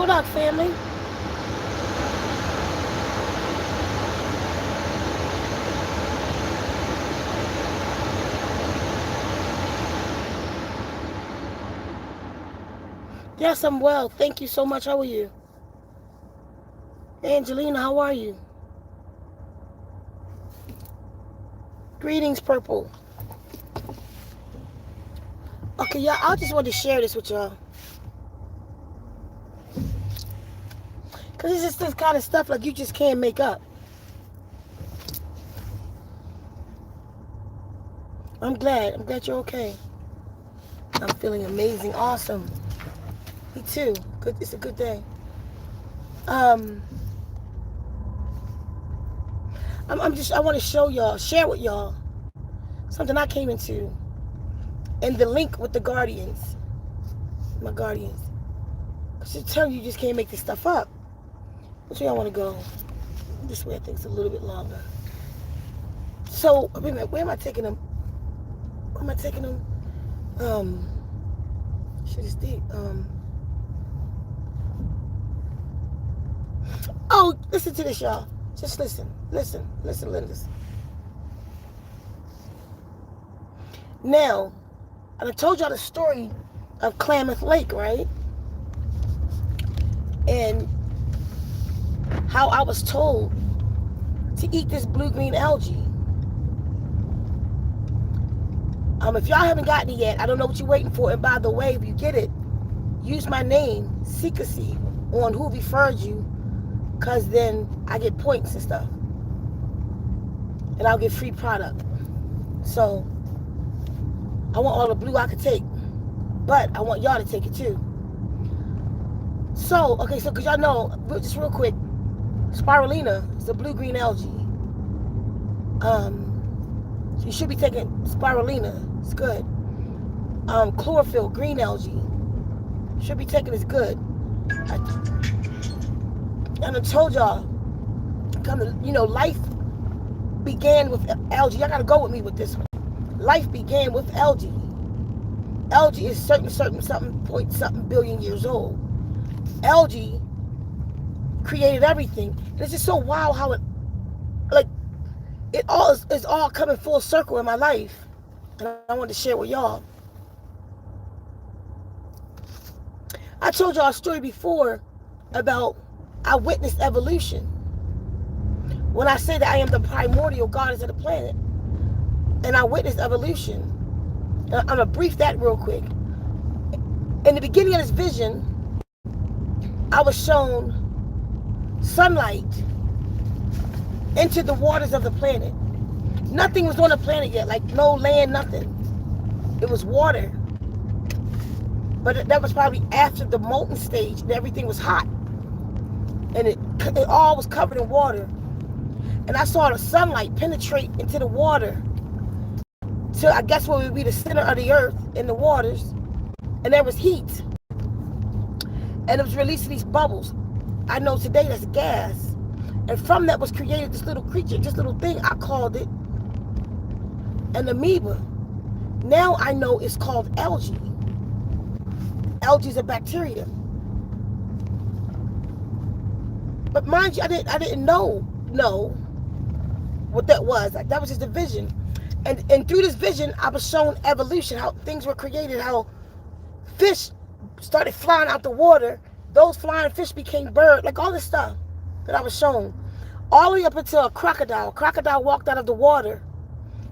Kodak family. Yes, I'm well. Thank you so much. How are you? Angelina, how are you? Greetings, Purple. Okay, y'all, I just wanted to share this with y'all. Because it's just this kind of stuff like you just can't make up. I'm glad you're okay. I'm feeling amazing, awesome. Me too. Good. It's a good day. I want to show y'all, share with y'all something I came into, and the link with the guardians, my guardians. Because I'm telling you, you just can't make this stuff up. Which way I want to go? This way I think it's a little bit longer. So, wait a minute, where am I taking them? Where am I taking them? Shit is deep. Oh, listen to this, y'all. Just listen. Now, I told y'all the story of Klamath Lake, right? And how I was told to eat this blue green algae. If y'all haven't gotten it yet, I don't know what you're waiting for. And by the way, if you get it, use my name, Ceka Hsie, on who referred you, because then I get points and stuff. And I'll get free product. So, I want all the blue I could take. But I want y'all to take it too. So, okay, so because y'all know, just real quick, spirulina is a blue green algae. So you should be taking spirulina. It's good. Chlorophyll, green algae. Should be taking it's good. And I told y'all, life began with algae. Y'all gotta go with me with this one. Life began with algae. Algae is something billion years old. Algae created everything. And it's just so wild how it all is all coming full circle in my life. And I wanted to share with y'all. I told y'all a story before about I witnessed evolution. When I say that I am the primordial goddess of the planet, and I witnessed evolution. And I'm gonna brief that real quick. In the beginning of this vision, I was shown sunlight into the waters of the planet. Nothing was on the planet yet, like no land, nothing. It was water. But that was probably after the molten stage and everything was hot. And it all was covered in water. And I saw the sunlight penetrate into the water to, I guess, what would be the center of the earth in the waters. And there was heat. And it was releasing these bubbles. I know today that's gas. And from that was created this little creature, this little thing. I called it an amoeba. Now I know it's called algae. Algae is a bacteria. But mind you, I didn't know what that was. Like, that was just a vision. And through this vision, I was shown evolution, how things were created, how fish started flying out the water. Those flying fish became birds, like all this stuff that I was shown. All the way up until a crocodile. A crocodile walked out of the water.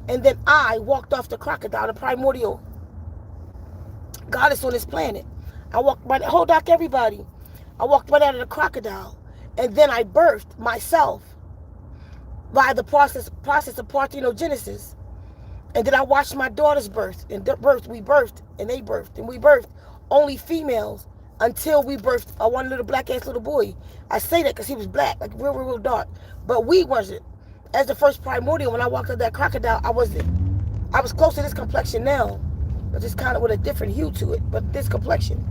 And then I walked off the crocodile, the primordial goddess on this planet. I walked right, hold up everybody. I walked right out of the crocodile. And then I birthed myself by the process of parthenogenesis. And then I watched my daughters birth. And we birthed, and they birthed, and we birthed only females until we birthed one little black-ass little boy. I say that because he was black, like real dark. But we wasn't. As the first primordial, when I walked out that crocodile, I was close to this complexion now, but just kind of with a different hue to it, but this complexion.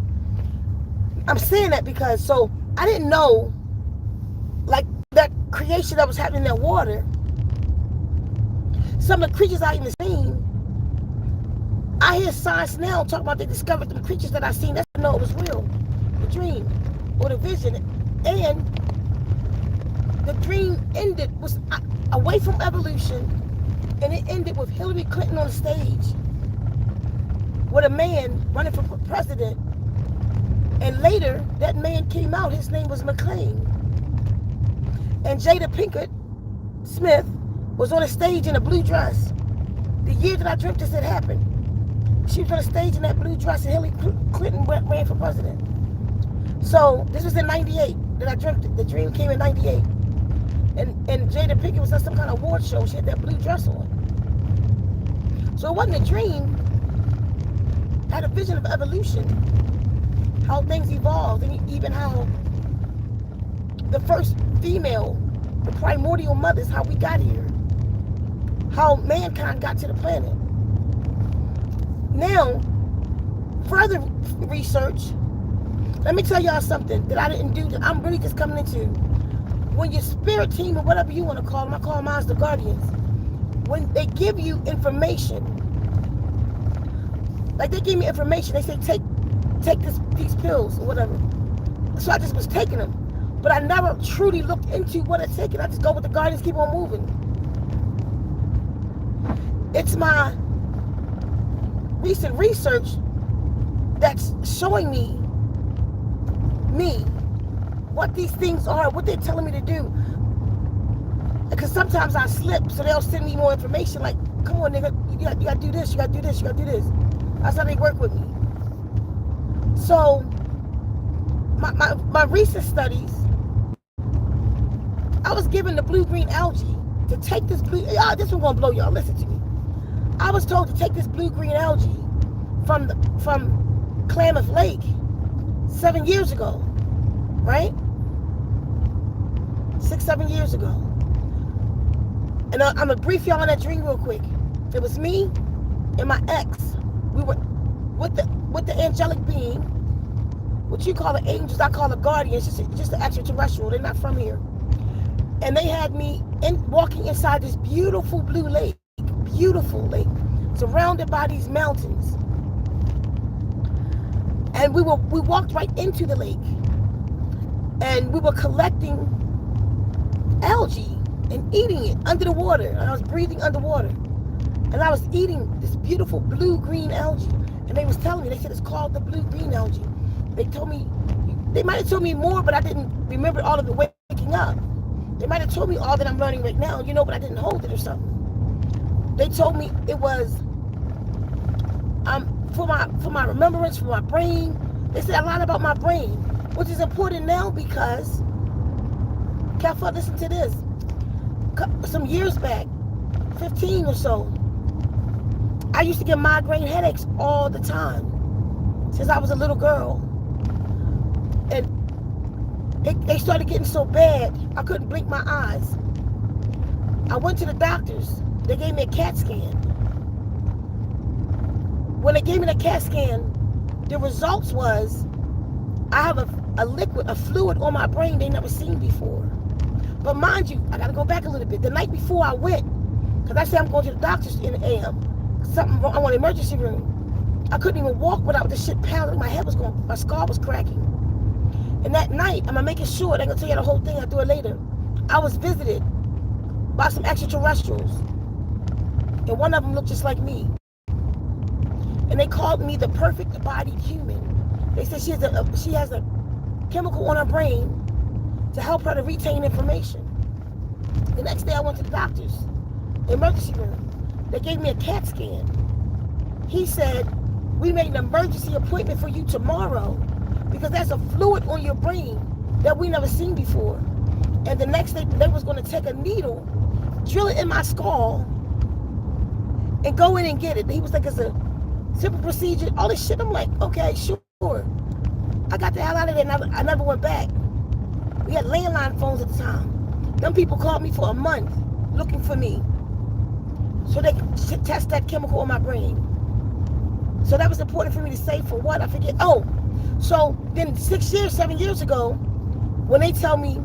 I'm saying that because, so I didn't know, like, that creation that was happening in that water, some of the creatures I even seen, I hear science now talking about they discovered the creatures that I seen. That's how I know it was real, the dream. or the vision. And the dream ended, was away from evolution, and it ended with Hillary Clinton on the stage with a man running for president. And later, that man came out, his name was McClain. And Jada Pinkett Smith was on a stage in a blue dress. The year that I dreamt this had happened, she was on a stage in that blue dress and Hillary Clinton ran for president. So this was in 98 that I dreamt it. The dream came in 98. And Jada Pinkett was at some kind of award show. She had that blue dress on. So it wasn't a dream. I had a vision of evolution, how things evolved, and even how the first female, the primordial mothers, how we got here, how mankind got to the planet. Now, further research, let me tell y'all something that I didn't do, that I'm really just coming into. When your spirit team, or whatever you want to call them, I call them as the guardians, when they give you information, like they gave me information, they say take these pills or whatever. So I just was taking them. But I never truly looked into what I'm taking. I just go with the guardians, keep on moving. It's my recent research that's showing me what these things are, what they're telling me to do. Because sometimes I slip, so they'll send me more information like, come on nigga, you gotta do this, you gotta do this, you gotta do this. That's how they work with me. So my recent studies, I was given the blue green algae to take this blue, this one gonna blow y'all, listen to me. I was told to take this blue green algae from Klamath Lake 7 years ago, right? 6-7 years ago. And I'm gonna brief y'all on that dream real quick. It was me and my ex. We were with the angelic being, what you call the angels, I call the guardians, just the extraterrestrial. They're not from here. And they had me walking inside this beautiful blue lake, surrounded by these mountains. And we walked right into the lake, and we were collecting algae and eating it under the water. And I was breathing underwater, and I was eating this beautiful blue-green algae. And they was telling me, they said it's called the blue green algae. They told me, they might have told me more, but I didn't remember all of it waking up. They might have told me all that I'm learning right now, but I didn't hold it or something. They told me it was for my remembrance, for my brain. They said a lot about my brain, which is important now because, careful, listen to this. Some years back, 15 or so, I used to get migraine headaches all the time since I was a little girl. And they started getting so bad, I couldn't blink my eyes. I went to the doctors. They gave me a CAT scan. When they gave me the CAT scan, the results was I have a liquid, a fluid on my brain they never seen before. But mind you, I got to go back a little bit. The night before I went, because I said I'm going to the doctors in the AM. Something wrong, I want an emergency room. I couldn't even walk without the shit pounding. My head was going, my skull was cracking. And that night, I'm making sure, I'm going to tell you the whole thing, I'll do it later. I was visited by some extraterrestrials. And one of them looked just like me. And they called me the perfect bodied human. They said she has a chemical on her brain to help her to retain information. The next day I went to the doctors, the emergency room. They gave me a CAT scan. He said, we made an emergency appointment for you tomorrow because there's a fluid on your brain that we never seen before. And the next day they was going to take a needle, drill it in my skull, and go in and get it. He was like, it's a simple procedure, all this shit. I'm like, okay, sure. I got the hell out of there and I never went back. We had landline phones at the time. Them people called me for a month looking for me so they could test that chemical in my brain. So that was important for me to say for what? I forget. Oh, so then 7 years ago, when they tell me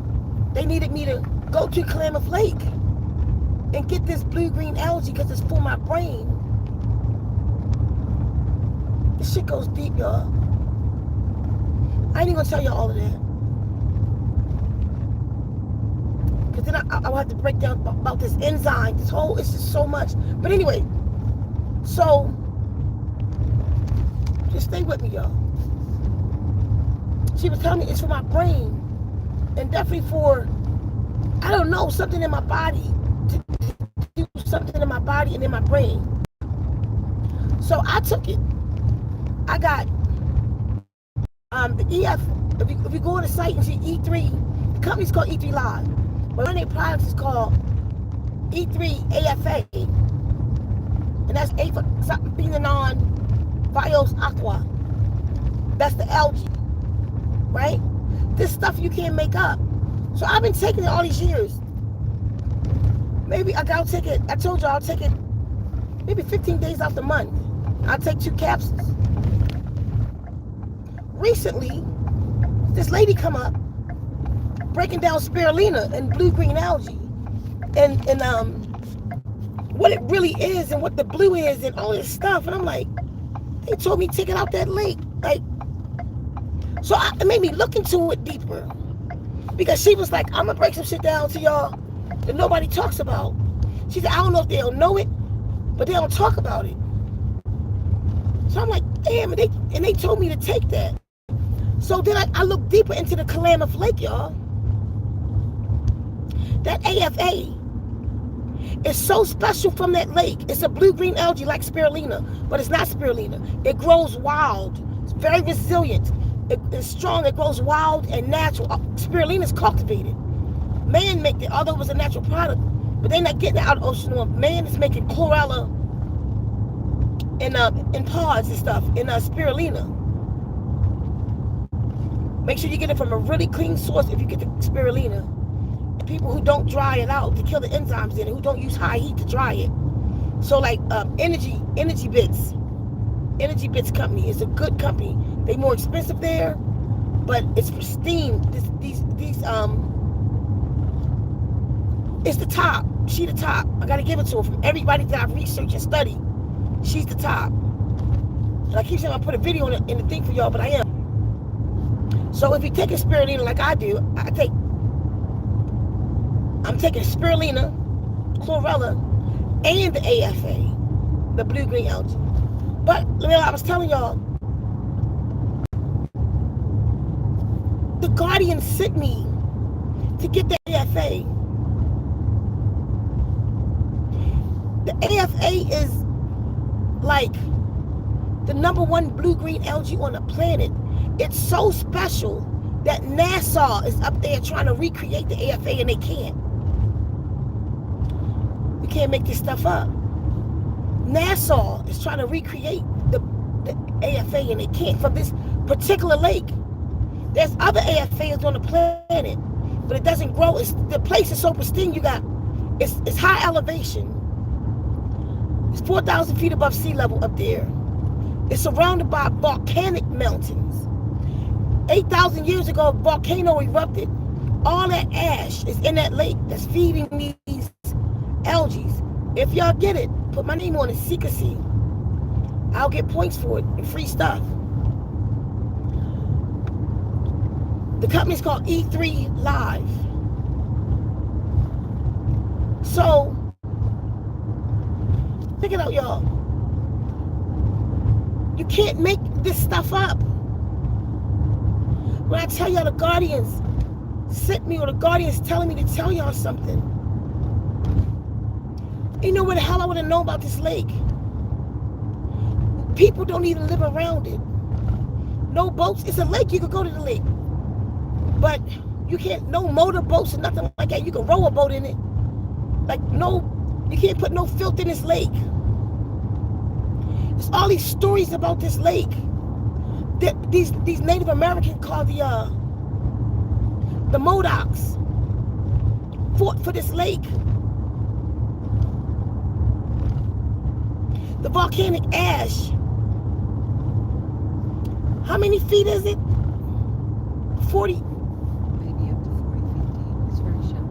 they needed me to go to Klamath Lake and get this blue-green algae because it's for my brain. This shit goes deep, y'all. I ain't even gonna tell y'all all of that. because then I'll have to break down about this enzyme. It's just so much. But anyway, so just stay with me, y'all. She was telling me it's for my brain, and definitely for, I don't know, something in my body, to do something in my body and in my brain. So I took it. I got the EF. If you go on the site and see E3, the company's called E3 Live, but one of their products is called E3 AFA, and that's A for something phenon bios aqua. That's the algae, right? This stuff you can't make up. So I've been taking it all these years. Maybe I'll take it. I told you I'll take it maybe 15 days out the month. I'll take 2 capsules. Recently, this lady come up breaking down spirulina and blue green algae and what it really is and what the blue is and all this stuff. And I'm like, they told me take it out that lake. Like, so it made me look into it deeper, because she was like, I'm gonna break some shit down to y'all that nobody talks about. She said, I don't know if they'll know it, but they don't talk about it. So I'm like, damn, and they told me to take that. So then I looked deeper into the Klamath Lake, y'all. That AFA is so special from that lake. It's a blue-green algae like spirulina, but it's not spirulina. It grows wild. It's very resilient. It's strong. It grows wild and natural. Spirulina is cultivated. Man make it, although it was a natural product, but they're not getting it out of the ocean. Man is making chlorella in pods and stuff in spirulina. Make sure you get it from a really clean source if you get the spirulina. People who don't dry it out to kill the enzymes in it, who don't use high heat to dry it. So like Energy Bits company is a good company. They more expensive there, but it's pristine. It's the top. She the top. I gotta give it to her. From everybody that I've researched and studied, she's the top. And I keep saying I put a video in the thing for y'all, but I am. So if you take a spirulina like I do, I'm taking spirulina, chlorella, and the AFA, the blue-green algae. But I was telling y'all, the Guardian sent me to get the AFA. The AFA is like the #1 blue-green algae on the planet. It's so special that NASA is up there trying to recreate the AFA, and they can't. We can't make this stuff up. NASA is trying to recreate the AFA, and they can't, from this particular lake. There's other AFAs on the planet, but it doesn't grow. The place is so pristine. It's high elevation. It's 4,000 feet above sea level up there. It's surrounded by volcanic mountains. 8,000 years ago, a volcano erupted. All that ash is in that lake that's feeding these algae. If y'all get it, put my name on it, Ceka Hsie. I'll get points for it and free stuff. The company's called E3 Live. So, check it out, y'all. You can't make this stuff up. When I tell y'all the Guardians sent me, or the Guardians telling me to tell y'all something, you know where the hell I would have known about this lake? People don't even live around it. No boats. It's a lake. You could go to the lake, but you can't. No motor boats or nothing like that. You can row a boat in it. Like you can't put no filth in this lake. There's all these stories about this lake that these Native Americans call the Modocs fought for this lake. The volcanic ash. How many feet is it? 40. Maybe up to 40, 50. It's very shallow.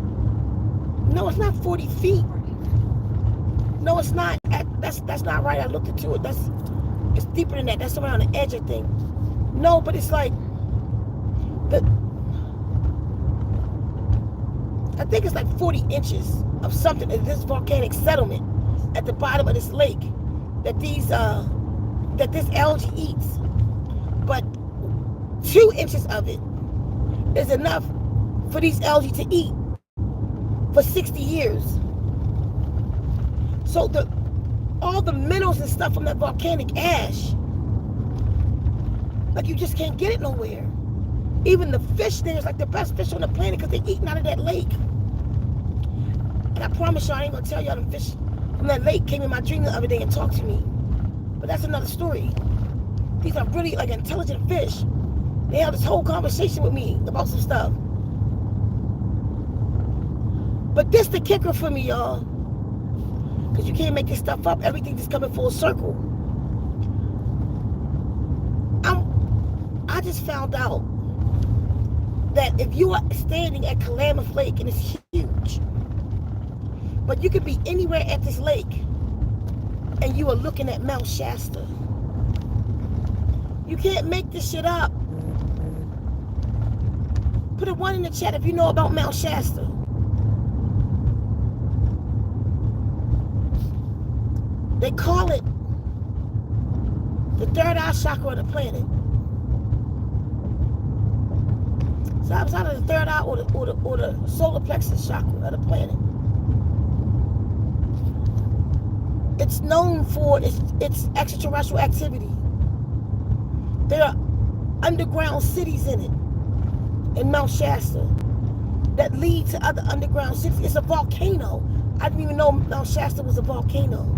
No, it's not 40 feet. No, it's not. That's not right. I looked into it. It's deeper than that. That's around the edge, I think. No, but it's like I think it's like 40 inches of something in this volcanic settlement at the bottom of this lake that this algae eats. But 2 inches of it is enough for these algae to eat for 60 years. So all the minerals and stuff from that volcanic ash, like you just can't get it nowhere. Even the fish there is like the best fish on the planet because they're eating out of that lake. And I promise y'all, I ain't gonna tell y'all them fish from that lake came in my dream the other day and talked to me. But that's another story. These are really like intelligent fish. They had this whole conversation with me about some stuff. But this the kicker for me, y'all. Because you can't make this stuff up. Everything just coming full circle. I just found out that if you are standing at Klamath Lake, and it's huge, but you could be anywhere at this lake, and you are looking at Mount Shasta. You can't make this shit up. Put a 1 in the chat if you know about Mount Shasta. They call it the third eye chakra of the planet. So it's either the third eye or the solar plexus chakra of the planet. It's known for its extraterrestrial activity. There are underground cities in it, in Mount Shasta, that lead to other underground cities. It's a volcano. I didn't even know Mount Shasta was a volcano.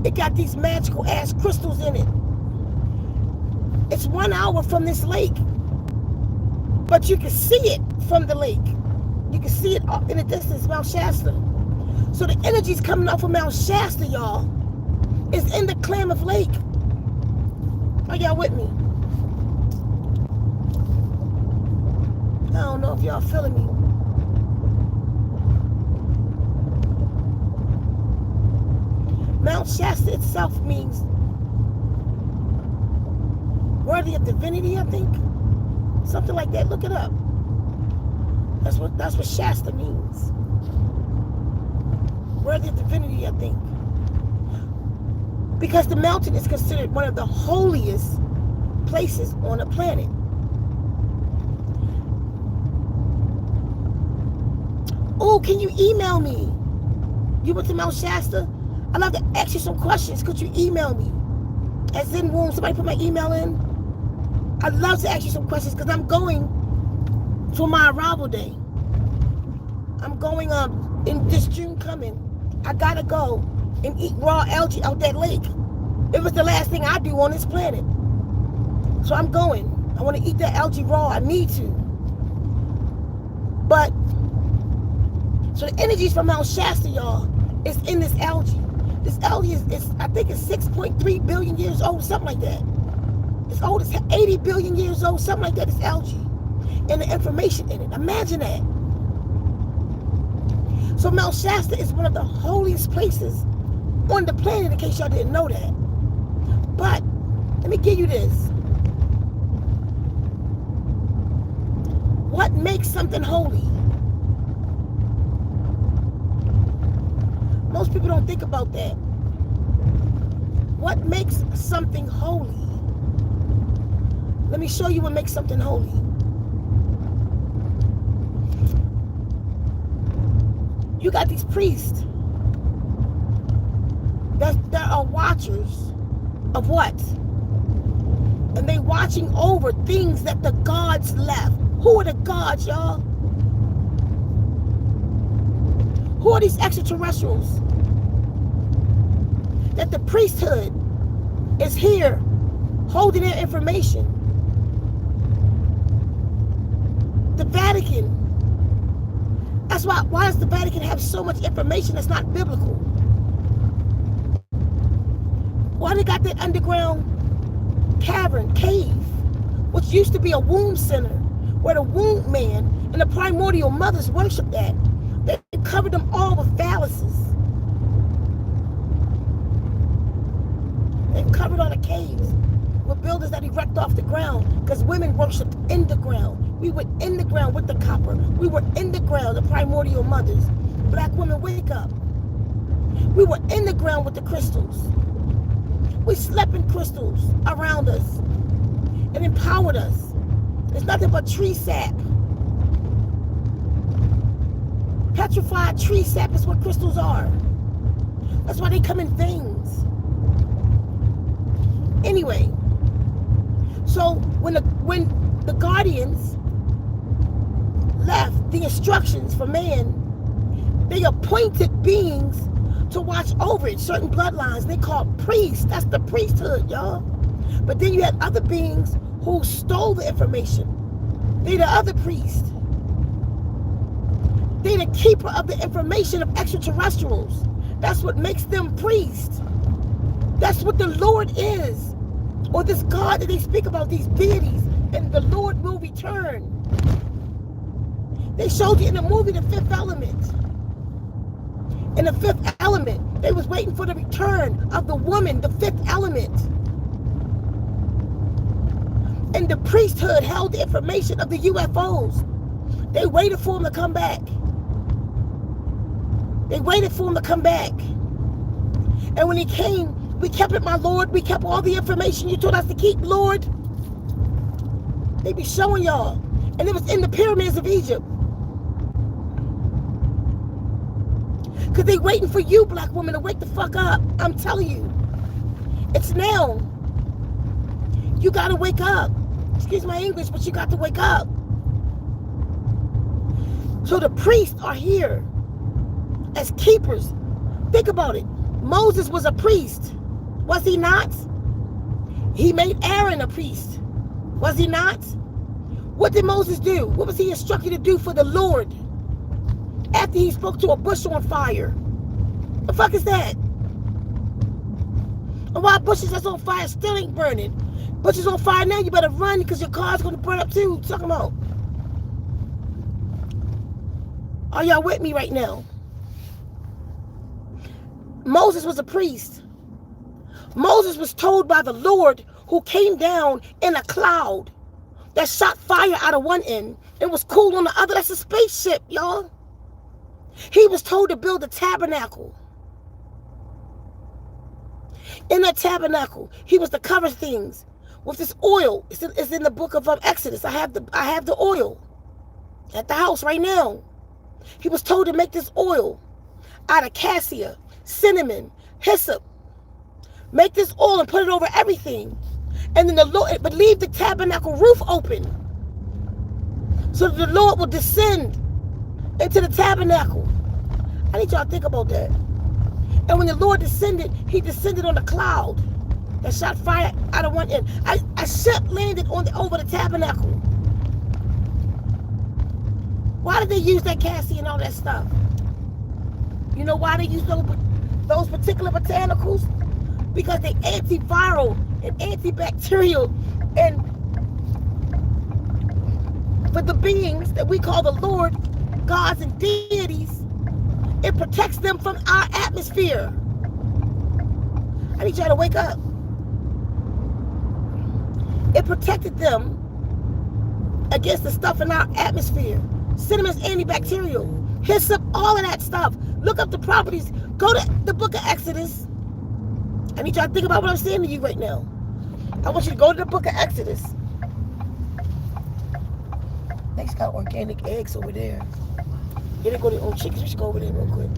It got these magical ash crystals in it. It's 1 hour from this lake, but you can see it from the lake. You can see it in the distance, Mount Shasta. So the energy's coming off of Mount Shasta, y'all, is in the Klamath Lake. Are y'all with me? I don't know if y'all feeling me. Mount Shasta itself means worthy of divinity, I think. Something like that. Look it up. That's what Shasta means. Worthy of divinity, I think. Because the mountain is considered one of the holiest places on the planet. Oh, can you email me? You went to Mount Shasta? I'd love to ask you some questions. Could you email me? At Zenwombs, somebody put my email in. I'd love to ask you some questions because I'm going for my arrival day. I'm going in this June coming. I gotta go and eat raw algae out that lake. It was the last thing I do on this planet. So I'm going. I want to eat that algae raw. I need to. But, so the energies from Mount Shasta, y'all, is in this algae. This algae is I think it's 6.3 billion years old, something like that. It's old as 80 billion years old, something like that. It's algae. And the information in it. Imagine that. So Mount Shasta is one of the holiest places on the planet, in case y'all didn't know that. But let me give you this. What makes something holy? Most people don't think about that. What makes something holy? Let me show you what makes something holy. You got these priests that are watchers of what? And they watching over things that the gods left. Who are the gods, y'all? Who are these extraterrestrials? That the priesthood is here holding their information. The Vatican. That's why does the Vatican have so much information that's not biblical? Why they got that underground cave, which used to be a womb center, where the womb man and the primordial mothers worshiped at. They covered them all with phalluses. They covered all the caves were builders that erect off the ground, because women worshipped in the ground. We were in the ground with the copper. We were in the ground, the primordial mothers. Black women, wake up. We were in the ground with the crystals. We slept in crystals around us. It empowered us. It's nothing but tree sap. Petrified tree sap is what crystals are. That's why they come in veins. Anyway, so when the guardians left the instructions for man, they appointed beings to watch over it, certain bloodlines. They called priests. That's the priesthood, y'all. But then you had other beings who stole the information. They the other priests. They the keeper of the information of extraterrestrials. That's what makes them priests. That's what the Lord is. Or this God that they speak about, these deities. And the Lord will return. They showed you in the movie The Fifth Element. In The Fifth Element, they was waiting for the return of the woman, the fifth element. And the priesthood held the information of the UFOs. They waited for him to come back. They waited for him to come back. And when he came, we kept it, my Lord. We kept all the information you told us to keep, Lord. They be showing y'all. And it was in the pyramids of Egypt. Because they waiting for you, black woman, to wake the fuck up. I'm telling you. It's now. You got to wake up. Excuse my English, but you got to wake up. So the priests are here as keepers. Think about it. Moses was a priest. Was he not? He made Aaron a priest. Was he not? What did Moses do? What was he instructed to do for the Lord? After he spoke to a bush on fire. The fuck is that? And why bushes that's on fire still ain't burning? Bushes on fire now, you better run because your car's going to burn up too. What you talking about? Are y'all with me right now? Moses was a priest. Moses was told by the Lord, who came down in a cloud that shot fire out of one end and was cool on the other. That's a spaceship, y'all. He was told to build a tabernacle. In that tabernacle, he was to cover things with this oil. It's in the book of Exodus. I have the oil at the house right now. He was told to make this oil out of cassia, cinnamon, hyssop. Make this oil and put it over everything. And then the Lord, but leave the tabernacle roof open so that the Lord will descend into the tabernacle. I need y'all to think about that. And when the Lord descended, he descended on a cloud that shot fire out of one end. A ship landed over the tabernacle. Why did they use that cassie and all that stuff? You know why they use those particular botanicals? Because they're antiviral and antibacterial, and for the beings that we call the Lord, gods and deities, it protects them from our atmosphere. I need y'all to wake up. It protected them against the stuff in our atmosphere. Cinnamon's antibacterial, hyssop, all of that stuff. Look up the properties. Go to the book of Exodus. I need y'all to think about what I'm saying to you right now. I want you to go to the book of Exodus. Next got organic eggs over there. They didn't go to their own chickens. We should go over there real quick.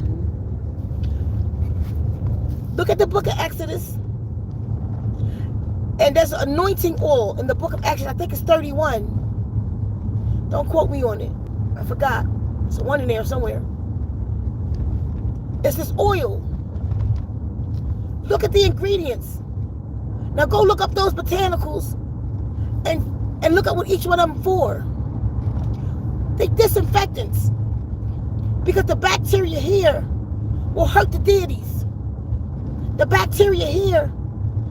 Look at the book of Exodus. And there's anointing oil in the book of Exodus. I think it's 31. Don't quote me on it. I forgot. There's one in there somewhere. It's this oil. Look at the ingredients. Now go look up those botanicals and look at what each one of them for. They disinfectants. Because the bacteria here will hurt the deities. The bacteria here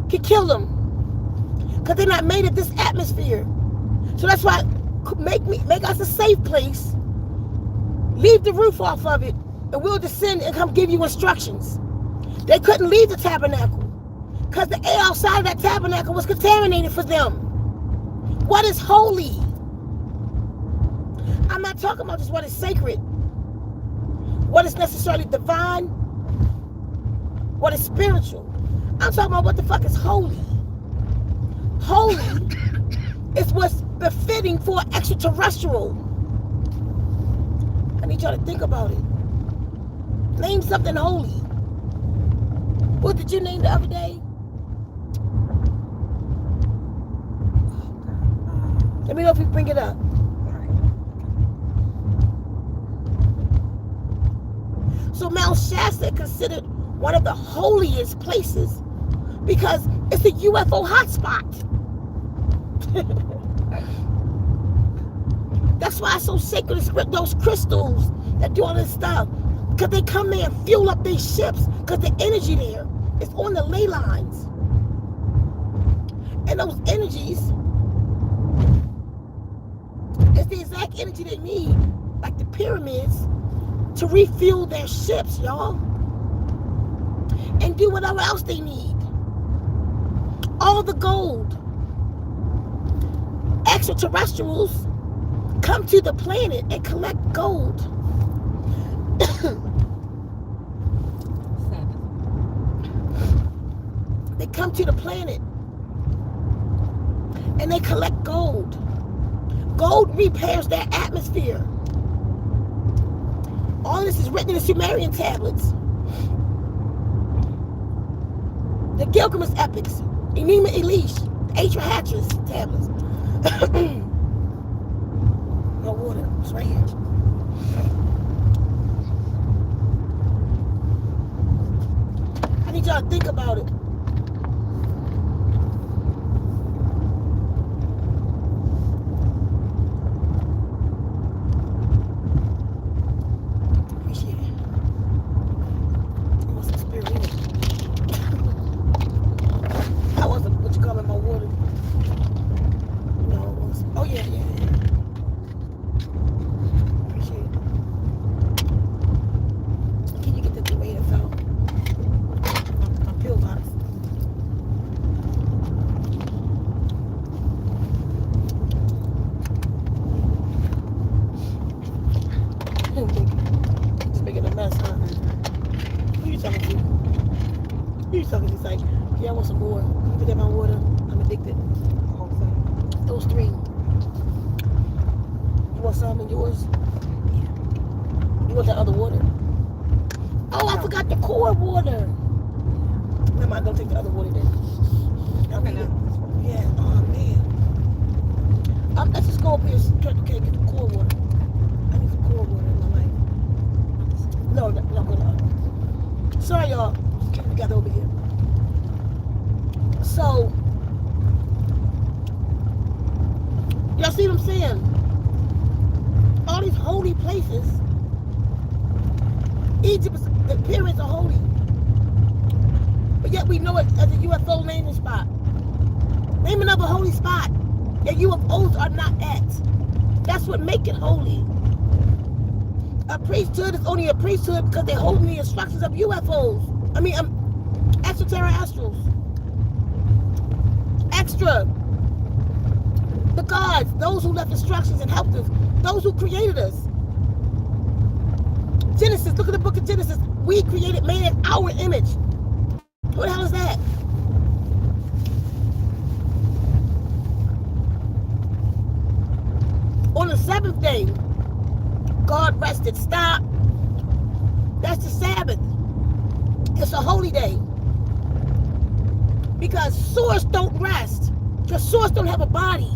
can kill them. Because they're not made of this atmosphere. So that's why make us a safe place. Leave the roof off of it and we'll descend and come give you instructions. They couldn't leave the tabernacle Because the air outside of that tabernacle was contaminated for them. What is holy? I'm not talking about just what is sacred. What is necessarily divine. What is spiritual. I'm talking about what the fuck is holy. Holy is what's befitting for extraterrestrial. I need y'all to think about it. Name something holy. What did you name the other day? Let me know if you bring it up. So Mount Shasta is considered one of the holiest places because it's a UFO hotspot. That's why it's so sacred. Those crystals that do all this stuff, because they come there and fuel up these ships, because the energy there is on the ley lines, and those energies is the exact energy they need, like the pyramids, to refuel their ships, y'all, and do whatever else they need. All the gold. Extraterrestrials come to the planet and collect gold. They come to the planet and they collect gold. Gold repairs their atmosphere. All this is written in the Sumerian tablets. The Gilgamesh epics, Enuma Elish, F8circles tablets. No water, it's right here. I need y'all to think about it. Because they hold the instructions of UFOs. I mean, extraterrestrials. Extra. The gods, those who left instructions and helped us, those who created us. Genesis, look at the book of Genesis. We created man in our image. What the hell is that? On the seventh day, God rested. Stop. That's the Sabbath. It's a holy day. Because source don't rest. Because source don't have a body.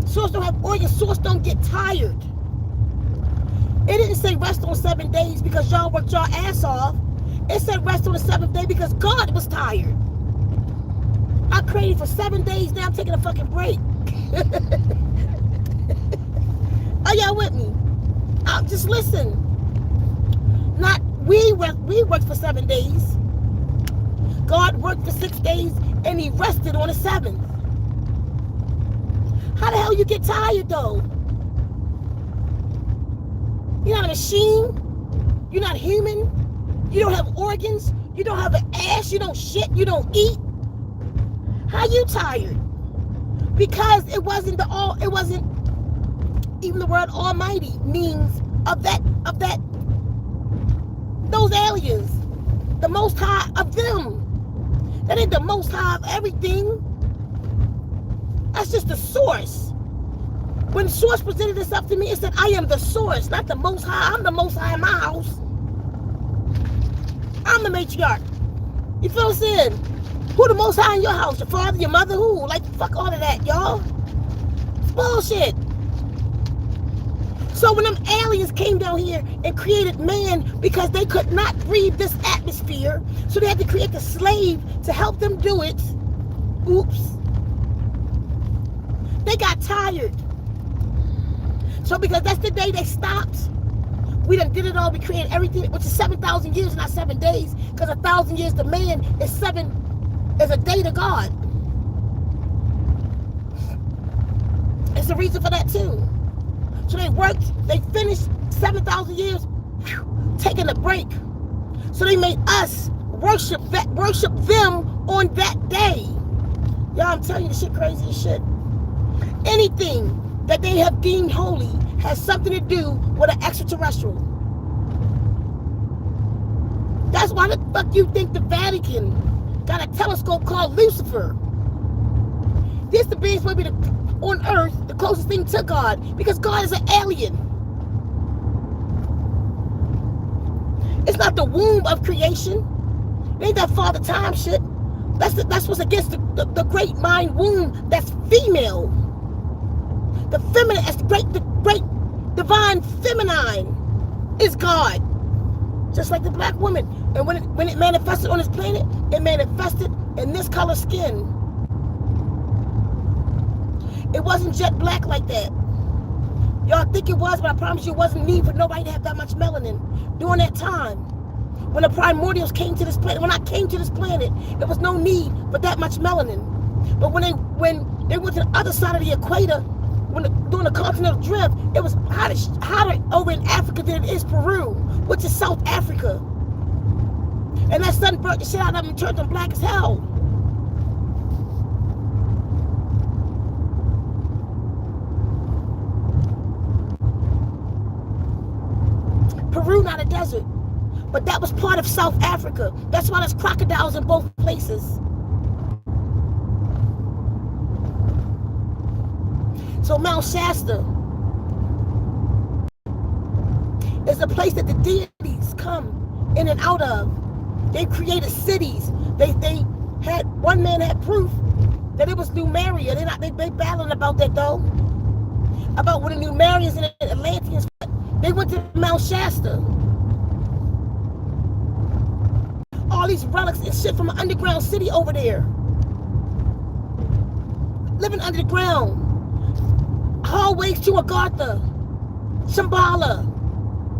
Source don't have organs. Source don't get tired. It didn't say rest on 7 days because y'all worked y'all ass off. It said rest on the 7th day because God was tired. I created for 7 days. Now I'm taking a fucking break. Are y'all with me? Just listen. Not we worked for 7 days. God worked for 6 days and he rested on the 7th. How the hell you get tired though? You're not a machine. You're not human. You don't have organs. You don't have an ass, you don't shit, you don't eat. How you tired? Because it wasn't even the word almighty means of that those aliens. The most high of them. That ain't the most high of everything. That's just the source. When source presented itself to me, it said, I am the source, not the most high. I'm the most high in my house. I'm the matriarch. You feel what I'm saying? Who the most high in your house? Your father, your mother? Who? Like, fuck all of that, y'all. It's bullshit. So when them aliens came down here and created man because they could not breathe this atmosphere, so they had to create the slave to help them do it. Oops. They got tired. So because that's the day they stopped, we done did it all. We created everything, which is 7,000 years, not 7 days. Because 1,000 years to man is a day to God. It's a reason for that too. So they worked, they finished 7,000 years, taking a break. So they made us worship them on that day. Y'all, I'm telling you, this shit crazy as shit. Anything that they have deemed holy has something to do with an extraterrestrial. That's why the fuck you think the Vatican got a telescope called Lucifer? This the biggest way on earth, the closest thing to God, because God is an alien. It's not the womb of creation. It ain't that father time shit. That's what's against the great mind womb that's female. The feminine, the great divine feminine is God. Just like the black woman. And when it manifested on this planet, it manifested in this color skin. It wasn't jet black like that. Y'all think it was, but I promise you it wasn't need for nobody to have that much melanin during that time. When the primordials came to this planet, when I came to this planet, there was no need for that much melanin. But when they went to the other side of the equator, during the continental drift, it was hotter over in Africa than it is Peru, which is South Africa. And that sun burnt the shit out of them and turned them black as hell. Peru not a desert, but that was part of South Africa. That's why there's crocodiles in both places. So Mount Shasta is a place that the deities come in and out of. They created cities. They had, one man had proof that it was Numeria. They battling about that though. About when the Numerians and the Atlanteans, they went to Mount Shasta. All these relics and shit from an underground city over there. Living under the ground. Hallways to Agartha, Shambhala,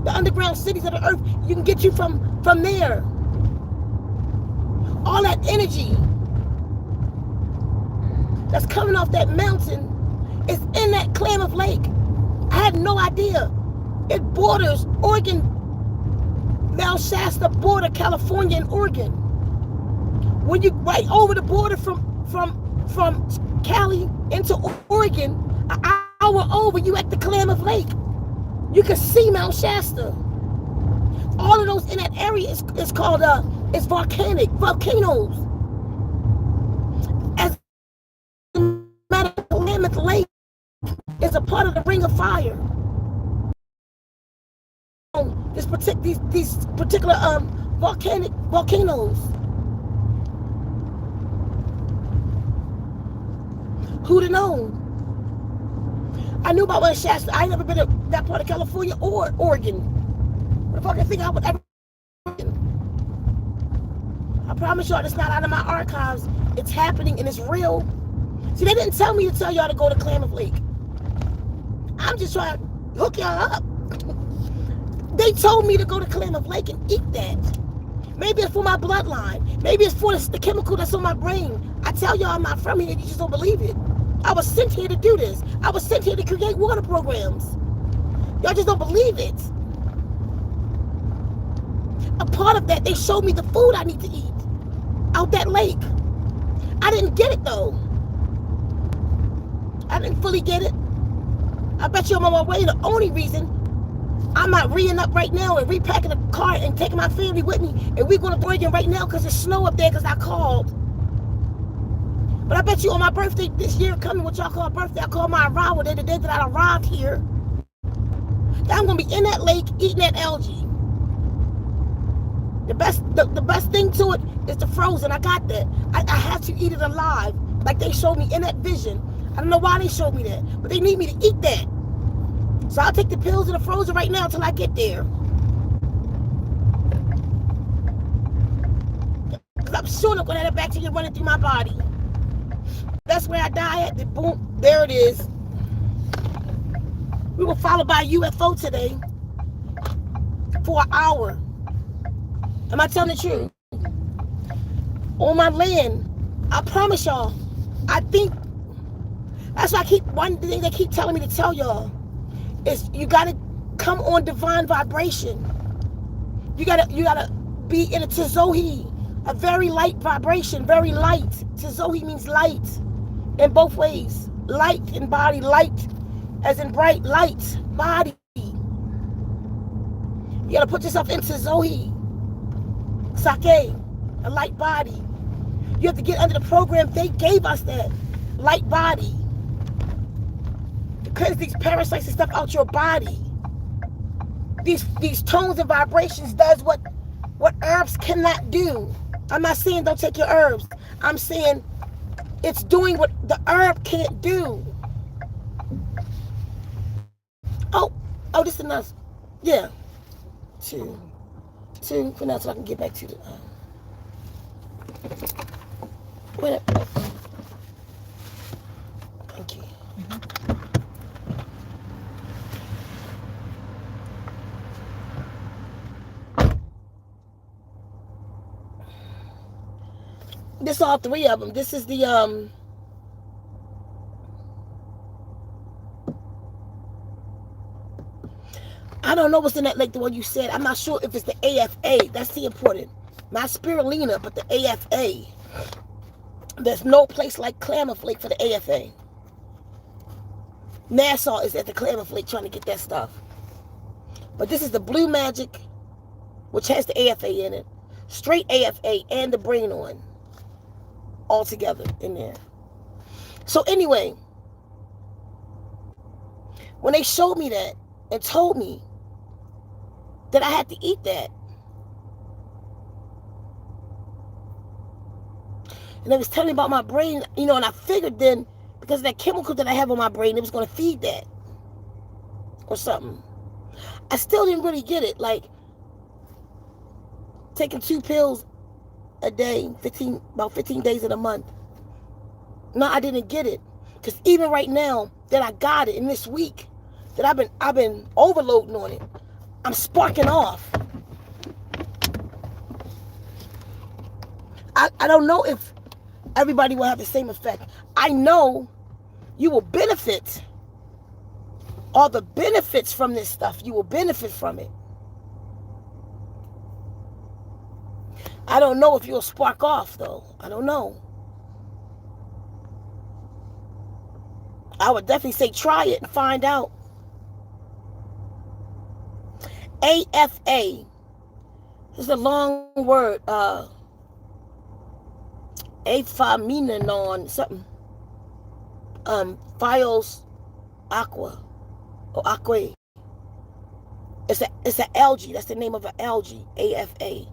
the underground cities of the earth. You can get you from there. All that energy that's coming off that mountain is in that Klamath Lake. I had no idea. It borders Oregon, Mount Shasta border, California and Oregon. When you right over the border from Cali into Oregon, an hour over, you at the Klamath Lake. You can see Mount Shasta. All of those in that area is called it's volcanoes. As a matter of Klamath Lake is a part of the Ring of Fire. These particular volcanoes. Who'd have known? I knew about Mount Shasta. I ain't never been to that part of California or Oregon. What the fuck I think I would ever. I promise y'all, it's not out of my archives. It's happening and it's real. See, they didn't tell me to tell y'all to go to Klamath Lake. I'm just trying to hook y'all up. They told me to go to Klamath Lake and eat that. Maybe it's for my bloodline. Maybe it's for the chemical that's on my brain. I tell y'all I'm not from here, you just don't believe it. I was sent here to do this. I was sent here to create water programs. Y'all just don't believe it. a part of that, they showed me the food I need to eat out that lake. I didn't get it though. I didn't fully get it. I bet you I'm on my way. The only reason I'm not re-ing up right now and repacking the car and taking my family with me, and we're going to Oregon right now because there's snow up there because I called. But I bet you on my birthday this year coming, what y'all call birthday, I call my arrival day, the day that I arrived here, that I'm going to be in that lake eating that algae. The best thing to it is the frozen. I got that. I have to eat it alive, like they showed me in that vision. I don't know why they showed me that, but they need me to eat that. So I'll take the pills and the frozen right now until I get there. Because I'm sure I'm going to have that bacteria running through my body. That's where I die at. The boom, there it is. We were followed by a UFO today for an hour. Am I telling the truth? On my land, I promise y'all, I think, that's why one thing they keep telling me to tell y'all is you gotta come on divine vibration. You gotta be in a Tzohi, a very light vibration, very light. Tzohi means light in both ways. Light in body, light as in bright, light body. You gotta put yourself into Tzohi. Sake, a light body. You have to get under the program. They gave us that light body. Because these parasites and stuff out your body. These tones and vibrations does what herbs cannot do. I'm not saying don't take your herbs. I'm saying it's doing what the herb can't do. Oh, this is enough. Yeah. Two for now, so I can get back to the wait up. Thank you. This all three of them. This is the I don't know what's in that lake, the one you said. I'm not sure if it's the AFA. That's the important. Not spirulina, but the AFA. There's no place like Klamath Lake for the AFA. Nassau is at the Klamath Lake trying to get that stuff. But this is the Blue Magic, which has the AFA in it. Straight AFA and the brain on. All together in there. So anyway, when they showed me that and told me that I had to eat that, and they was telling me about my brain, and I figured then, because of that chemical that I have on my brain, it was going to feed that or something. I still didn't really get it. Like taking 2 pills a day, about 15 days in a month. No, I didn't get it. Because even right now that I got it in this week, that I've been overloading on it, I'm sparking off. I don't know if everybody will have the same effect. I know you will benefit. All the benefits from this stuff, you will benefit from it. I don't know if you'll spark off, though. I don't know. I would definitely say try it and find out. AFA. This is a long word. Affirmation, something. Files aqua. Or aqua. It's an algae. That's the name of an algae. AFA.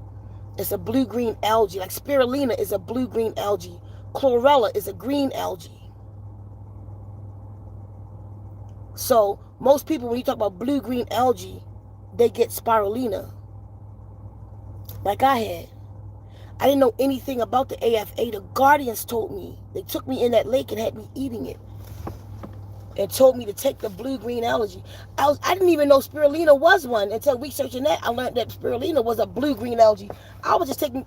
It's a blue-green algae. Like spirulina is a blue-green algae. Chlorella is a green algae. So most people, when you talk about blue-green algae, they get spirulina. Like I had. I didn't know anything about the AFA. The guardians told me. They took me in that lake and had me eating it. And told me to take the blue-green algae. I didn't even know spirulina was one. Until researching that, I learned that spirulina was a blue-green algae. I was just taking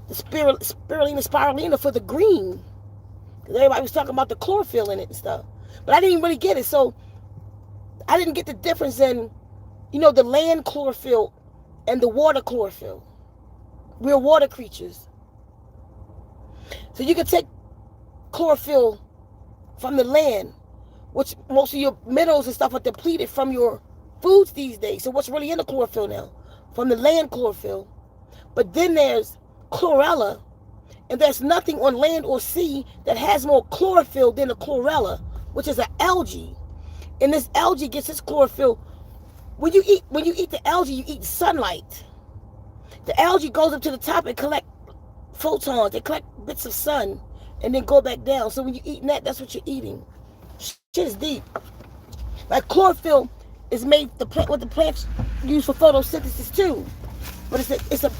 the spirulina for the green. Because everybody was talking about the chlorophyll in it and stuff. But I didn't really get it. So I didn't get the difference in, the land chlorophyll and the water chlorophyll. We're water creatures. So you can take chlorophyll from the land, which most of your minerals and stuff are depleted from your foods these days. So what's really in the chlorophyll now? From the land chlorophyll. But then there's chlorella, and there's nothing on land or sea that has more chlorophyll than the chlorella, which is an algae. And this algae gets its chlorophyll. When you eat the algae, you eat sunlight. The algae goes up to the top and collect photons. They collect bits of sun and then go back down. So when you eat that, that's what you're eating. Shit is deep. Like chlorophyll is made what the plants use for photosynthesis too. But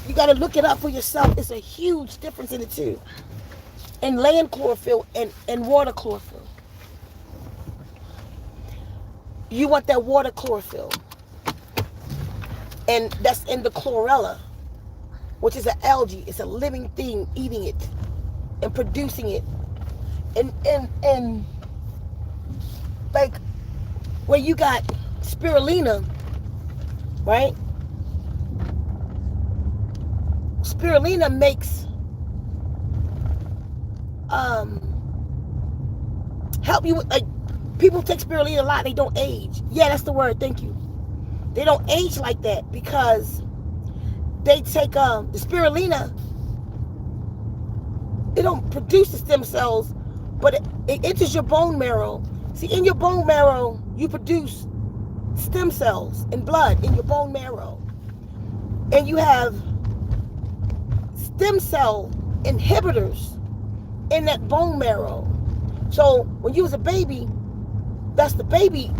you gotta look it up for yourself. It's a huge difference in the two. And land chlorophyll and water chlorophyll. You want that water chlorophyll. And that's in the chlorella, which is an algae. It's a living thing eating it and producing it. And like where you got spirulina, right? Spirulina makes help you with, like, people take spirulina a lot, they don't age. Yeah, that's the word, thank you. They don't age like that because they take the spirulina, it don't produce the stem cells, but it enters your bone marrow. See, in your bone marrow, you produce stem cells and blood in your bone marrow. And you have stem cell inhibitors in that bone marrow. So when you was a baby, that's the baby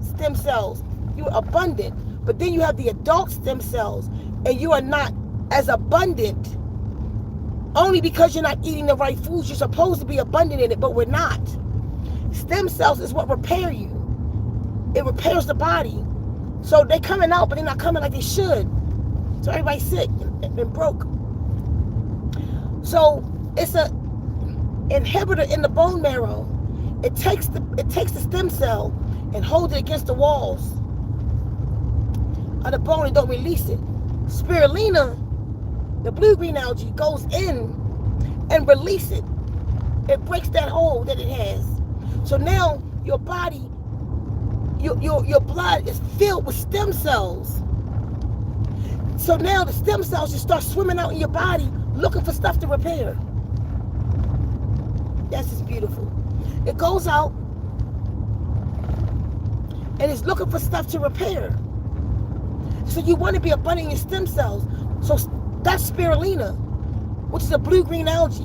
stem cells. You're abundant. But then you have the adult stem cells, and you are not as abundant only because you're not eating the right foods. You're supposed to be abundant in it, but we're not. Stem cells is what repair you. It repairs the body. So they're coming out, but they're not coming like they should. So everybody's sick and broke. So it's a inhibitor in the bone marrow. It takes the stem cell and holds it against the walls of the bone and don't release it. Spirulina, the blue green algae, goes in and release it. It breaks that hold that it has. So now your body, your blood is filled with stem cells. So now the stem cells just start swimming out in your body looking for stuff to repair. That's just beautiful. It goes out and it's looking for stuff to repair. So you want to be abundant in your stem cells. So that's spirulina, which is a blue-green algae.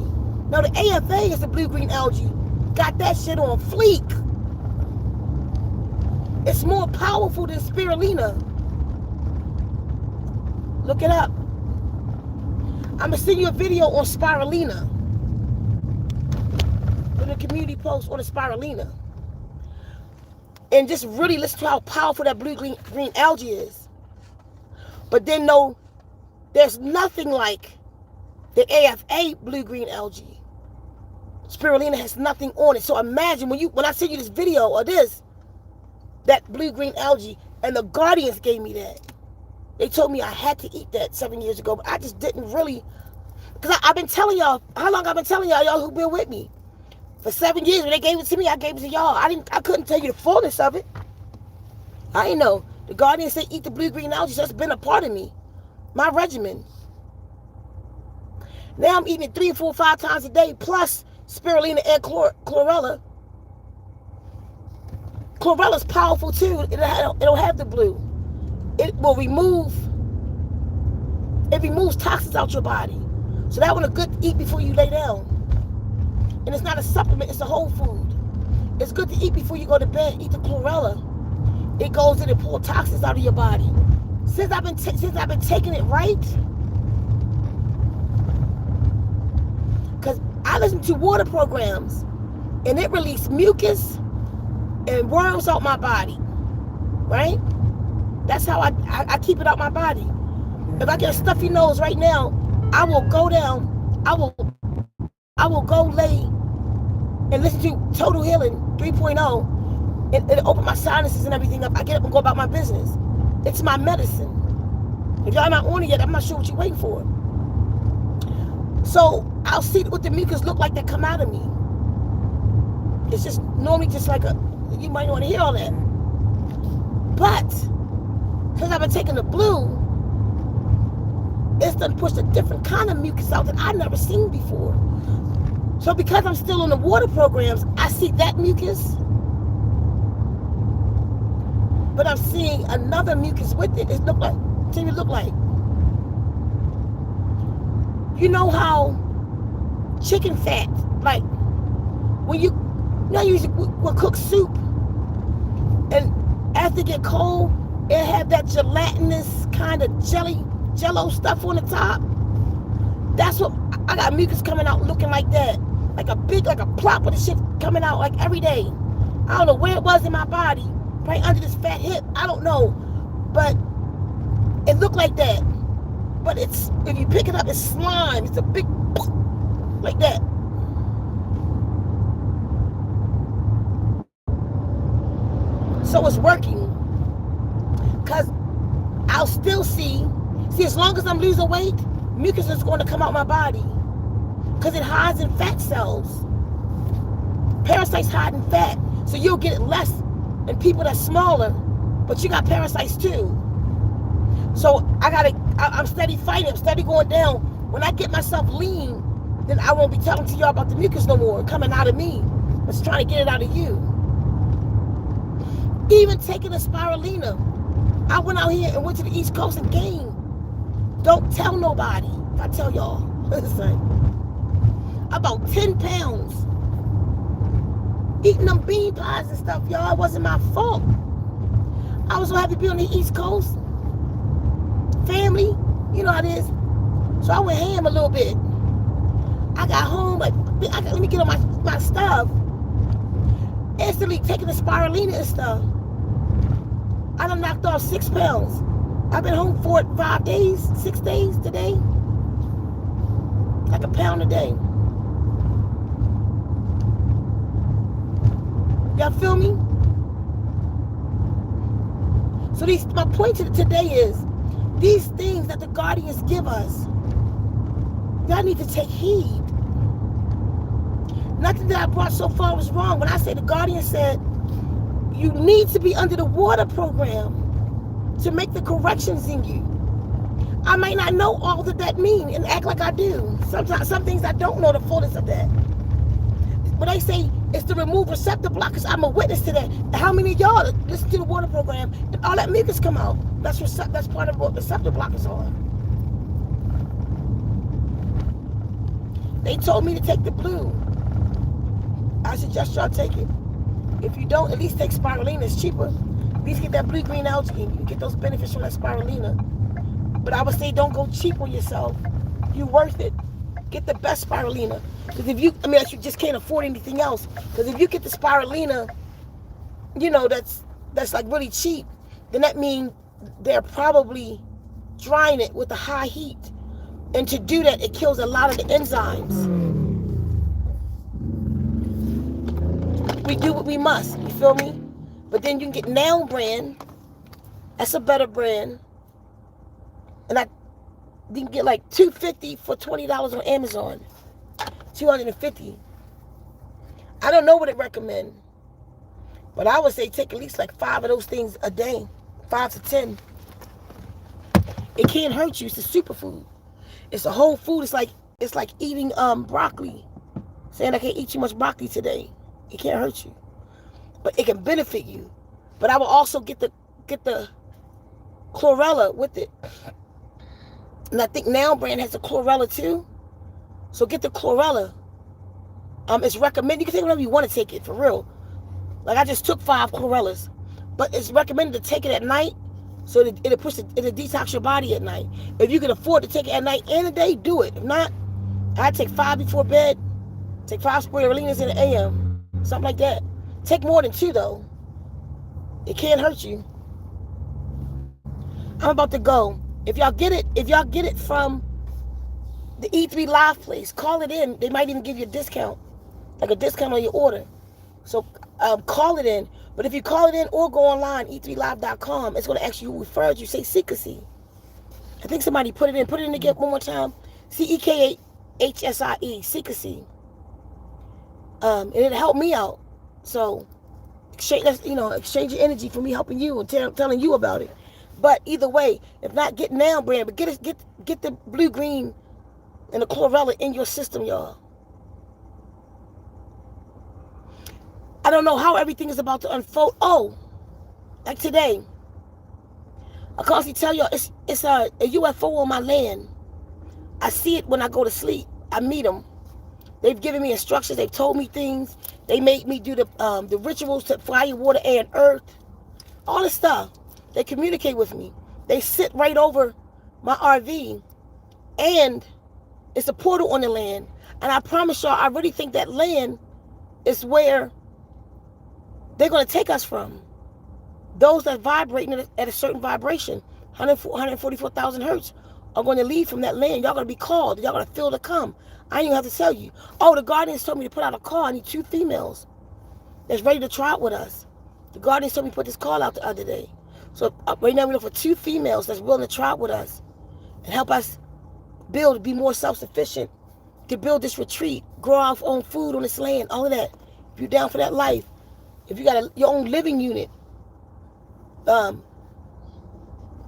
Now the AFA is a blue-green algae. Got that shit on fleek. It's more powerful than spirulina. Look it up. I'm going to send you a video on spirulina. In a community post on the spirulina. And just really listen to how powerful that blue-green algae is. But then no, there's nothing like the AFA blue-green algae. Spirulina has nothing on it. So imagine when I send you this video of this, that blue-green algae, and the Guardians gave me that. They told me I had to eat that 7 years ago, but I just didn't really, because I've been telling y'all, how long I've been telling y'all who've been with me? For 7 years, when they gave it to me, I gave it to y'all. I couldn't tell you the fullness of it. I didn't know. The Guardian said eat the blue-green algae, so it's been a part of me. My regimen. Now I'm eating it 3 or 4 or 5 times a day, plus spirulina and chlorella. Chlorella's powerful too. It'll have the blue. It removes toxins out your body. So that one a good eat before you lay down. And it's not a supplement, it's a whole food. It's good to eat before you go to bed. Eat the chlorella. It goes in and pulls toxins out of your body. Since I've been taking it right, because I listen to water programs, and it released mucus and worms out my body, right? That's how I keep it out my body. If I get a stuffy nose right now, I will go down, I will go lay and listen to Total Healing 3.0 and open my sinuses and everything up. I get up and go about my business. It's my medicine. If y'all not on it yet, I'm not sure what you're waiting for. So I'll see what the mucus look like that come out of me. It's just normally just like you might want to hear all that. But, because I've been taking the blue, it's done pushed a different kind of mucus out that I've never seen before. So because I'm still on the water programs, I see that mucus, but I'm seeing another mucus with it. It look like, you know how chicken fat, like when you usually we'll cook soup, and as they get cold, it have that gelatinous kind of jello stuff on the top. That's what I got, mucus coming out looking like that, like a plop of the shit coming out like every day. I don't know where it was in my body, right under this fat hip. I don't know, but it looked like that. But it's, if you pick it up, it's slime. It's a big, like that. So it's working. Because I'll still see, as long as I'm losing weight, mucus is going to come out my body. Because it hides in fat cells. Parasites hide in fat. So you'll get it less in people that's smaller. But you got parasites too. So I'm steady fighting, I'm steady going down. When I get myself lean, then I won't be telling to y'all about the mucus no more, coming out of me. I'm just trying to get it out of you. Even taking a spirulina. I went out here and went to the East Coast and gained. Don't tell nobody if I tell y'all. Listen, about 10 pounds. Eating them bean pies and stuff, y'all. It wasn't my fault. I was so happy to be on the East Coast. Family, you know how it is. So I went ham a little bit. I got home, like, let me get on my stuff. Instantly taking the spirulina and stuff. I done knocked off 6 pounds. I've been home for 5 days, 6 days today. Like a pound a day. Y'all feel me? So my point today is, these things that the guardians give us, y'all need to take heed. Nothing that I brought so far was wrong. When I say the guardian said, you need to be under the water program to make the corrections in you. I might not know all that mean and act like I do. Sometimes some things I don't know the fullness of that. When they say it's to remove receptor blockers, I'm a witness to that. How many of y'all listen to the water program and all that mucus come out? That's part of what receptor blockers are. They told me to take the blue. I suggest y'all take it. If you don't, at least take spirulina. It's cheaper. At least get that blue green algae and you can get those benefits from that spirulina. But I would say don't go cheap on yourself. You're worth it. Get the best spirulina. Because if you just can't afford anything else. Because if you get the spirulina, that's like really cheap, then that means they're probably drying it with a high heat. And to do that, it kills a lot of the enzymes. We do what we must, you feel me? But then you can get Now brand. That's a better brand. And you can get like $250 for $20 on Amazon. $250. I don't know what it recommend. But I would say take at least like 5 of those things a day. 5 to 10. It can't hurt you. It's a superfood. It's a whole food. It's like eating broccoli. Saying I can't eat too much broccoli today. It can't hurt you. But it can benefit you. But I will also get the chlorella with it. And I think Now brand has a chlorella too. So get the chlorella. It's recommended. You can take whatever you want to take it, for real. Like I just took 5 chlorellas. But it's recommended to take it at night. So it'll detox your body at night. If you can afford to take it at night and a day, do it. If not, I take 5 before bed. Take 5 spirulinas in the AM. Something like that. Take more than 2 though. It can't hurt you. I'm about to go. If y'all get it from the E3 Live place, call it in. They might even give you a discount. Like a discount on your order. So call it in. But if you call it in or go online, e3live.com, it's going to ask you who referred you. Say Ceka Hsie. I think somebody put it in. Put it in again one more time. Ceka Hsie, Ceka Hsie. And it helped me out. So exchange your energy for me helping you and telling you about it. But either way, if not, get now brand, but get the blue green and the chlorella in your system, y'all. I don't know how everything is about to unfold. Oh, like today, I constantly tell y'all it's a UFO on my land. I see it when I go to sleep. I meet them. They've given me instructions. They've told me things. They made me do the rituals to fire, water, air, and earth. All this stuff. They communicate with me. They sit right over my RV. And it's a portal on the land. And I promise y'all, I really think that land is where they're going to take us from. Those that vibrate at a certain vibration, 144,000 hertz, are going to leave from that land. Y'all going to be called. Y'all going to feel to come. I ain't even have to tell you. Oh, the Guardians told me to put out a call. I need 2 females that's ready to try out with us. The Guardians told me to put this call out the other day. So right now we look for 2 females that's willing to try out with us and help us build, be more self-sufficient, to build this retreat, grow our own food on this land, all of that. If you're down for that life, if you got your own living unit,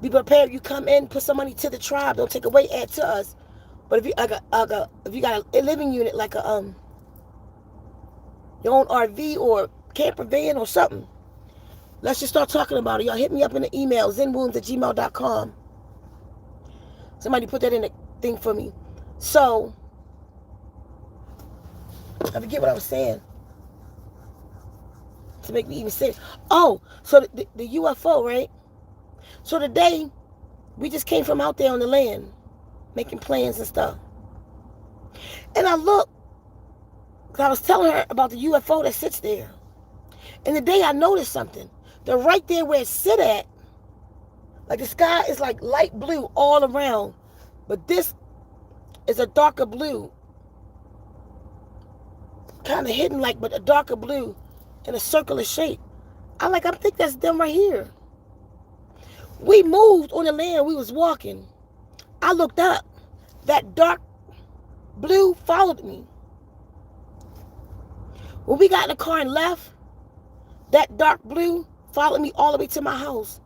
be prepared. You come in, put some money to the tribe. Don't take away, add to us. But if you if you got a living unit like a your own RV or camper van or something, let's just start talking about it. Y'all hit me up in the email, zenwombs@gmail.com. Somebody put that in the thing for me. So, I forget what I was saying. To make me even say, oh, so the UFO, right? So today, we just came from out there on the land, making plans and stuff. And I looked, because I was telling her about the UFO that sits there. And the day I noticed something, that right there where it sit at, like the sky is like light blue all around, but this is a darker blue, kind of hidden like, but a darker blue in a circular shape. I think that's them right here. We moved on the land, we was walking. I looked up, that dark blue followed me. When we got in the car and left, that dark blue followed me all the way to my house.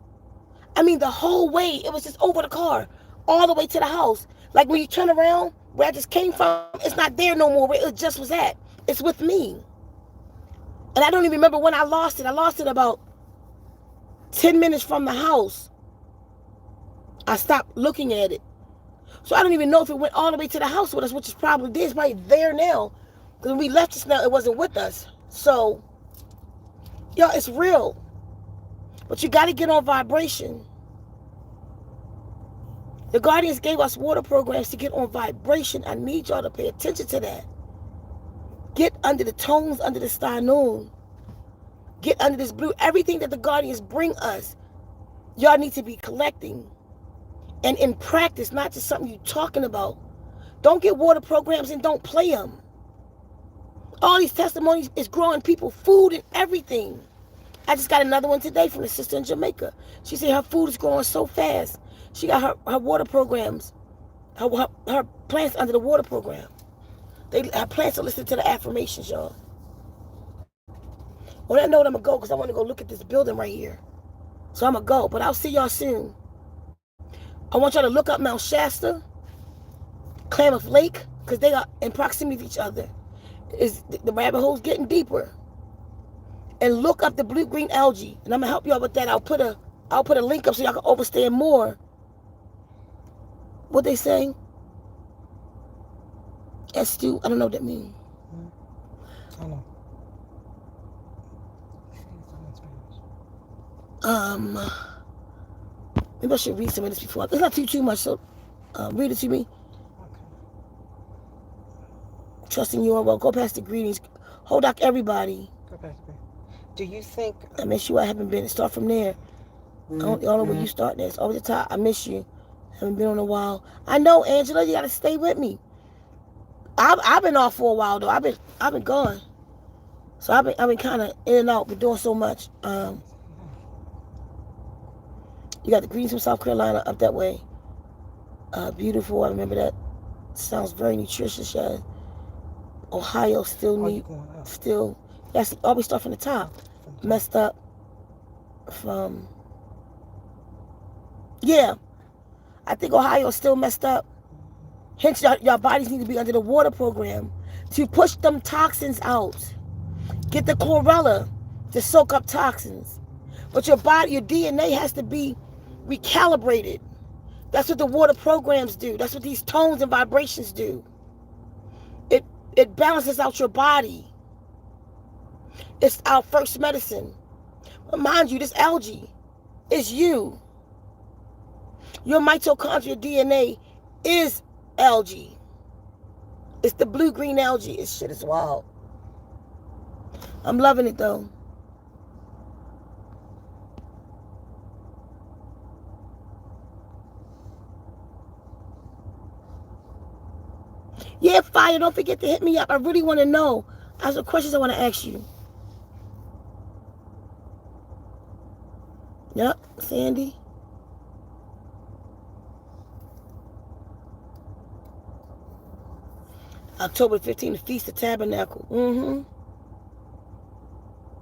I mean, the whole way, it was just over the car, all the way to the house. Like when you turn around, where I just came from, it's not there no more, where it just was at. It's with me. And I don't even remember when I lost it. I lost it about 10 minutes from the house. I stopped looking at it. So I don't even know if it went all the way to the house with us, which is probably there. It's probably there now. Because when we left just now, it wasn't with us. So, y'all, it's real. But you got to get on vibration. The Guardians gave us water programs to get on vibration. I need y'all to pay attention to that. Get under the tones, under the star noon. Get under this blue. Everything that the Guardians bring us, y'all need to be collecting. And in practice, not just something you're talking about. Don't get water programs and don't play them. All these testimonies is growing people food and everything. I just got another one today from a sister in Jamaica. She said her food is growing so fast. She got her water programs, her plants under the water program. Her plants are listening to the affirmations, y'all. On that note, I'm going to go because I want to go look at this building right here. So I'm going to go, but I'll see y'all soon. I want y'all to look up Mount Shasta, Klamath Lake, because they are in proximity to each other. The rabbit hole's getting deeper. And look up the Blue Green Algae. And I'm going to help y'all with that. I'll put a link up so y'all can understand more. What they saying? S2, I don't know what that means. I don't know. Maybe I should read some of this before. It's not too much, so read it to me. Okay. Trusting you are well. Go past the greetings. Hold up, everybody. Go past the greetings. Do you think... I miss you. I haven't been. Start from there. I don't know where you start this. Over the top. I miss you. Haven't been on a while. I know, Angela. You got to stay with me. I've been off for a while though. I've been gone. So I've been kind of in and out, but doing so much. You got the greetings from South Carolina up that way. Beautiful. I remember that. Sounds very nutritious. Yeah. Ohio still Oh, need, you going up? still. That's always start from the top. Messed up from. Yeah, I think Ohio is still messed up. Hence, your bodies need to be under the water program to push them toxins out. Get the chlorella to soak up toxins. But your body, your DNA has to be recalibrated. That's what the water programs do. That's what these tones and vibrations do. It balances out your body. It's our first medicine. But mind you, this algae is you. Your mitochondrial DNA is algae. It's the blue green algae. This shit is wild. I'm loving it though. Yeah, Fire, don't forget to hit me up. I really want to know. I have some questions I want to ask you. Yep, Sandy. October 15th, the Feast of Tabernacle.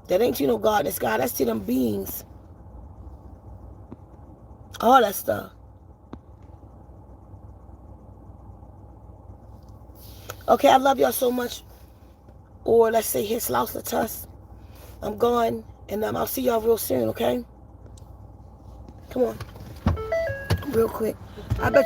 That ain't to no God in the sky. That's to them beings. All that stuff. Okay, I love y'all so much. Or let's say his louse the tuss. I'm gone. And I'll see y'all real soon, okay? Come on. Real quick. I bet you